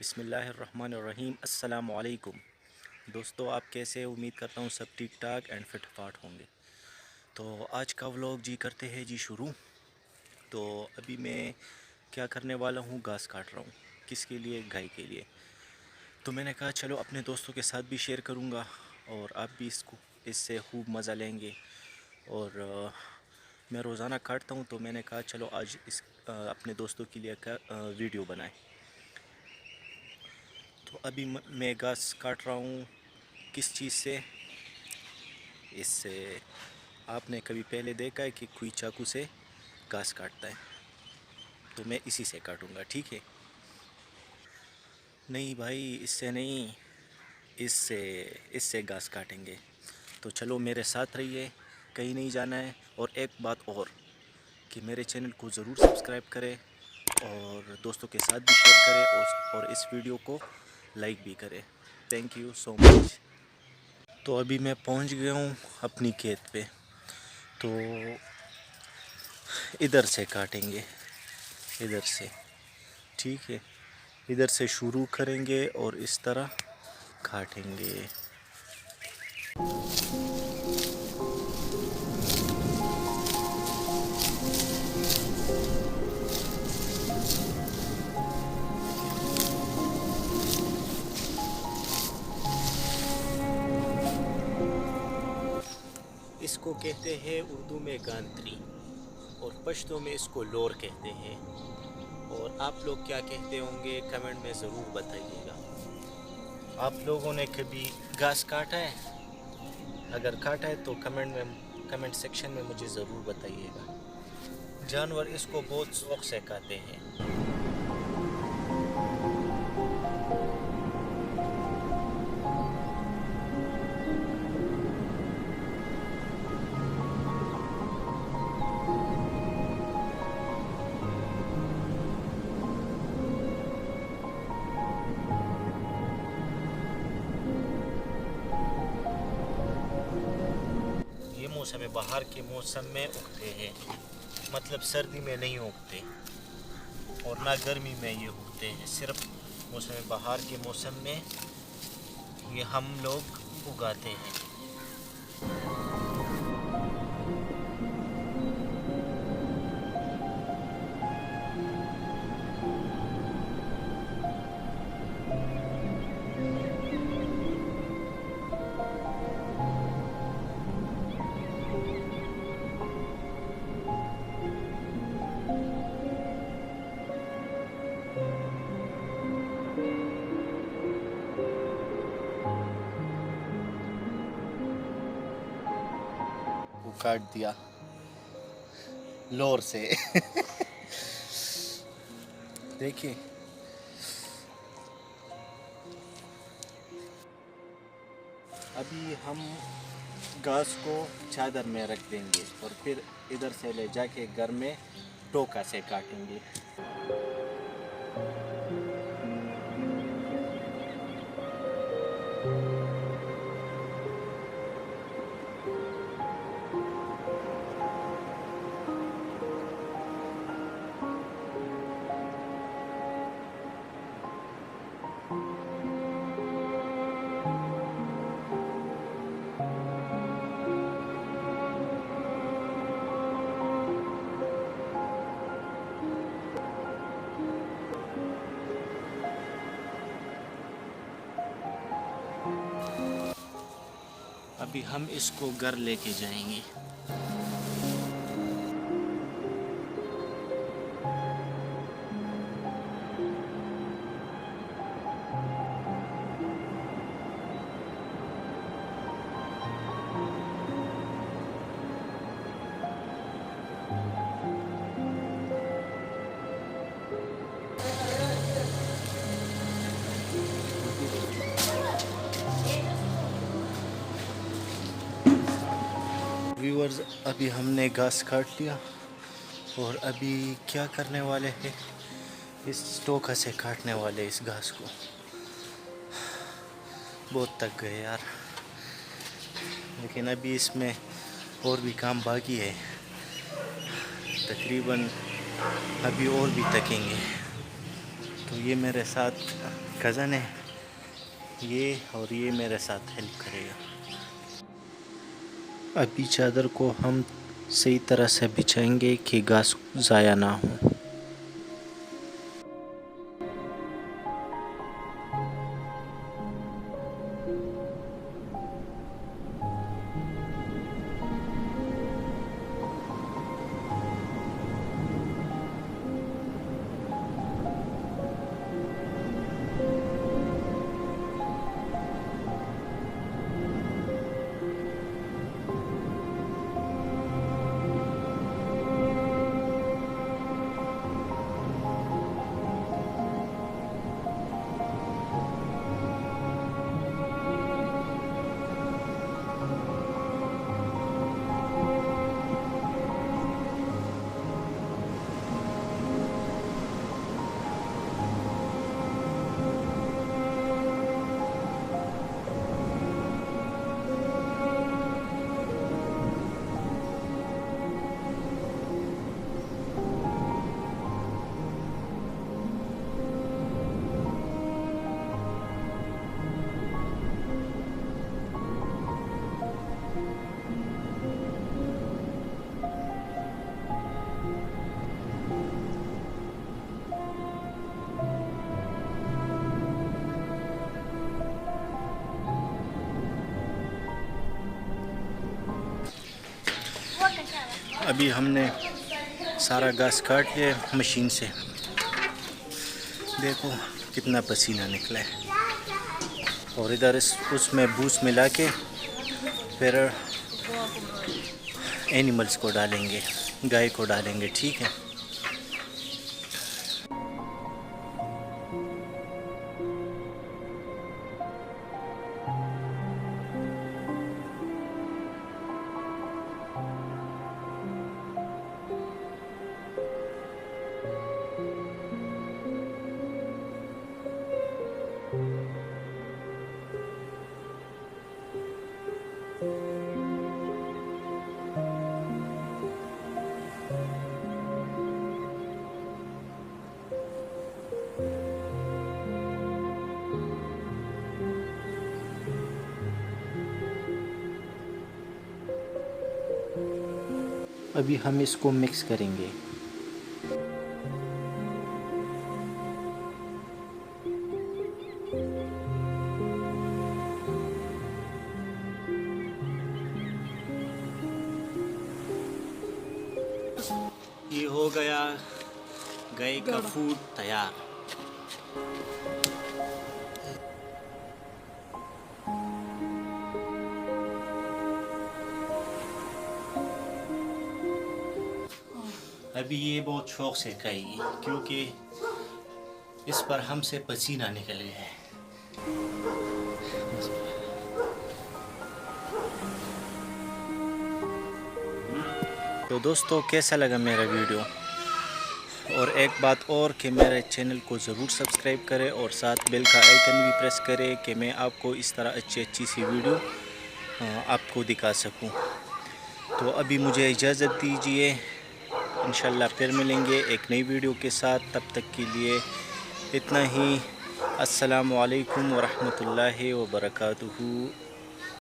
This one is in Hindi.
बिस्मिल्लाहिर्रहमानिर्रहीम। अस्सलामु अलैकुम दोस्तों, आप कैसे? उम्मीद करता हूँ सब ठीक ठाक एंड फिट फाट होंगे। तो आज का व्लॉग जी करते हैं जी शुरू। तो अभी मैं क्या करने वाला हूँ, घास काट रहा हूँ। किसके लिए? गाय के लिए। तो मैंने कहा चलो अपने दोस्तों के साथ भी शेयर करूँगा और आप भी इससे खूब मज़ा लेंगे। और मैं रोज़ाना काटता हूँ, तो मैंने कहा चलो आज अपने दोस्तों के लिए का वीडियो बनाएं। तो अभी मैं घास काट रहा हूँ। किस चीज़ से? इससे आपने कभी पहले देखा है कि कोई चाकू से घास काटता है? तो मैं इसी से काटूँगा, ठीक है? नहीं भाई, इससे नहीं, इससे इससे घास काटेंगे। तो चलो मेरे साथ रहिए, कहीं नहीं जाना है। और एक बात और, कि मेरे चैनल को ज़रूर सब्सक्राइब करें और दोस्तों के साथ भी शेयर करें और इस वीडियो को लाइक भी करें। Thank you so much. तो अभी मैं पहुंच गया हूं अपनी खेत पे। तो इधर से काटेंगे, इधर से, ठीक है? इधर से शुरू करेंगे और इस तरह काटेंगे। इसको कहते हैं उर्दू में गांत्री और पश्तो में इसको लोर कहते हैं। और आप लोग क्या कहते होंगे कमेंट में ज़रूर बताइएगा। आप लोगों ने कभी घास काटा है? अगर काटा है तो कमेंट सेक्शन में मुझे ज़रूर बताइएगा। जानवर इसको बहुत शौक़ से खाते हैं। ये मौसम बहार के मौसम में उगते हैं, मतलब सर्दी में नहीं उगते और ना गर्मी में ये उगते हैं। सिर्फ मौसम बहार के मौसम में ये हम लोग उगाते हैं। वो काट दिया लोर से। देखिए, अभी हम घास को चादर में रख देंगे और फिर इधर से ले जाके घर में टोका से काटेंगे। अभी हम इसको घर लेके जाएंगे। व्यूअर्स, अभी हमने घास काट लिया और अभी क्या करने वाले हैं, इस टोका से काटने वाले इस घास को। बहुत थक गए यार, लेकिन अभी इसमें और भी काम बाकी है। तकरीबन अभी और भी थकेंगे। तो ये मेरे साथ कज़न है ये, और ये मेरे साथ हेल्प करेगा। अभी चादर को हम सही तरह से बिछाएंगे कि घास ज़ाया ना हो। अभी हमने सारा घास काट लिया मशीन से, देखो कितना पसीना निकला है। और इधर उसमें भूस मिला के फिर एनिमल्स को डालेंगे, गाय को डालेंगे, ठीक है। अभी हम इसको मिक्स करेंगे। ये हो गया गाय का फूड तैयार। अभी ये बहुत शौक से खाएगी क्योंकि इस पर हमसे पसीना निकल गया है। तो दोस्तों कैसा लगा मेरा वीडियो, और एक बात और कि मेरे चैनल को ज़रूर सब्सक्राइब करें और साथ बेल का आइकन भी प्रेस करें कि मैं आपको इस तरह अच्छी सी वीडियो आपको दिखा सकूं। तो अभी मुझे इजाज़त दीजिए, इंशाल्लाह फिर मिलेंगे एक नई वीडियो के साथ। तब तक के लिए इतना ही। अस्सलामु अलैकुम व रहमतुल्लाहि व बरकातुहू।